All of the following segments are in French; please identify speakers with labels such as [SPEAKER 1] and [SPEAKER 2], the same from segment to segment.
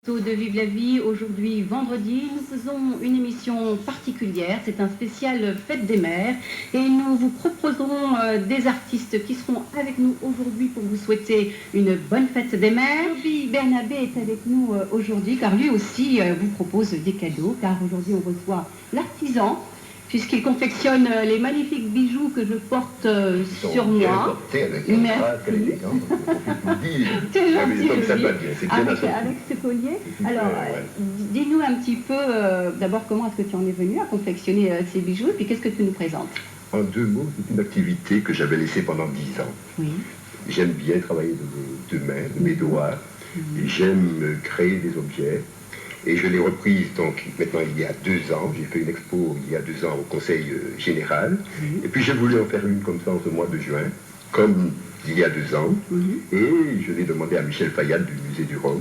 [SPEAKER 1] De Vive la Vie, aujourd'hui vendredi, nous faisons une émission particulière, c'est un spécial Fête des Mères et nous vous proposerons des artistes qui seront avec nous aujourd'hui pour vous souhaiter une bonne Fête des Mères. Joby Bernabé est avec nous aujourd'hui car lui aussi vous propose des cadeaux car aujourd'hui on reçoit l'artisan puisqu'il confectionne les magnifiques bijoux que je porte sur moi. Merci. C'est gentil, avec ce collier. Alors, dis-nous un petit peu, d'abord, comment est-ce que tu en es venu à confectionner ces bijoux, et puis qu'est-ce que tu nous présentes?
[SPEAKER 2] En deux mots, c'est une activité que j'avais laissée pendant 10 ans. Oui. J'aime bien travailler de mes mains, de mes doigts. J'aime créer des objets. Et je l'ai reprise donc maintenant il y a 2 ans. J'ai fait une expo il y a 2 ans au Conseil général. Et puis j'ai voulu en faire une comme ça en ce mois de juin, comme il y a 2 ans. Et je l'ai demandé à Michel Fayad du Musée du Rhum.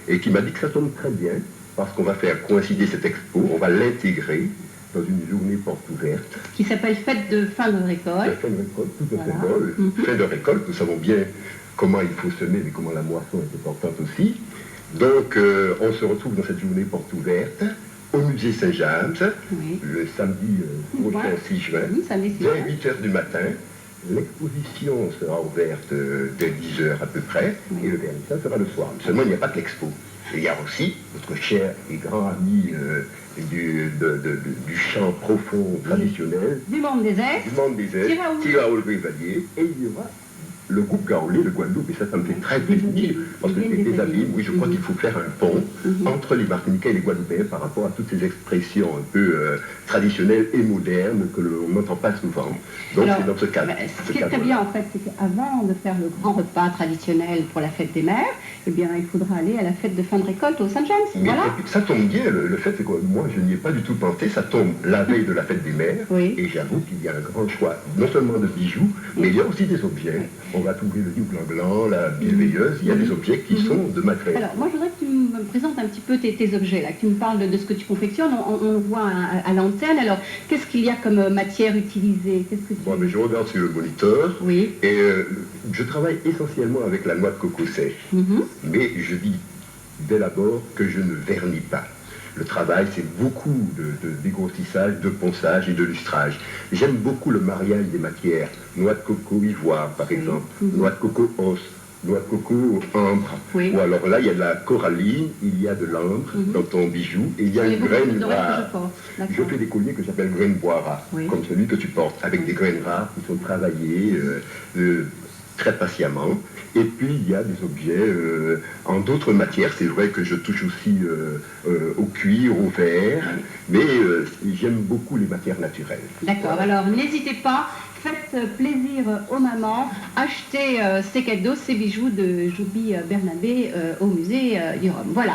[SPEAKER 2] Et qui m'a dit que ça tombe très bien parce qu'on va faire coïncider cette expo, on va l'intégrer dans une journée porte ouverte.
[SPEAKER 1] Qui s'appelle Fête de fin de récolte.
[SPEAKER 2] Fin de récolte, tout à fait. Fin de récolte, nous savons bien comment il faut semer, mais comment la moisson est importante aussi. Donc, on se retrouve dans cette journée porte ouverte au musée Saint-James, le samedi prochain 6 juin, dès 8 h du matin. L'exposition sera ouverte dès 10 h à peu près, et le vernissage sera le soir. Seulement, il n'y a pas que l'expo. Il y a aussi notre cher et grand ami du chant profond traditionnel,
[SPEAKER 1] du monde des airs,
[SPEAKER 2] Tiraoul Rivalier, et il y aura le groupe Gaolé, le Guadeloupe, et ça me fait très plaisir, parce que c'est des abîmes, oui, je crois qu'il faut faire un pont entre les Martiniquais et les Guadeloupéens par rapport à toutes ces expressions un peu traditionnelles et modernes que l'on n'entend pas souvent. Donc c'est dans ce cadre.
[SPEAKER 1] Ce qui est très bien, en fait, c'est qu'avant de faire le grand repas traditionnel pour la Fête des Mères, eh bien, il faudra aller à la fête de fin de récolte au Saint-James. Voilà.
[SPEAKER 2] Ça tombe bien, le fait c'est que moi, je n'y ai pas du tout pensé, ça tombe la veille de la Fête des Mères, et j'avoue qu'il y a un grand choix, non seulement de bijoux, mais il y a aussi des objets. On va trouver le Duc Blanc, la Bienveilleuse, il y a des objets qui sont de matériel.
[SPEAKER 1] Alors, moi, je voudrais que tu me présentes un petit peu tes objets, là, que tu me parles de ce que tu confectionnes, on le voit à l'antenne. Alors, qu'est-ce qu'il y a comme matière utilisée?
[SPEAKER 2] Mais je regarde sur le moniteur, et je travaille essentiellement avec la noix de coco sèche, mais je dis dès l'abord que je ne vernis pas. Le travail, c'est beaucoup de dégrossissage, de ponçage et de lustrage. J'aime beaucoup le mariage des matières. Noix de coco ivoire, par exemple. Noix de coco os. Noix de coco ambre. Ou alors là, il y a de la coralline, il y a de l'ambre dans ton bijou, et il y a une graine rare. Je fais des colliers que j'appelle graines bois rares, comme celui que tu portes, avec des graines rares qui sont travaillées très patiemment. Et puis il y a des objets en d'autres matières. C'est vrai que je touche aussi au cuir, au verre, mais j'aime beaucoup les matières naturelles.
[SPEAKER 1] D'accord, alors n'hésitez pas, faites plaisir aux mamans, achetez ces cadeaux, ces bijoux de Joby Bernabé au musée du Rhum. Voilà.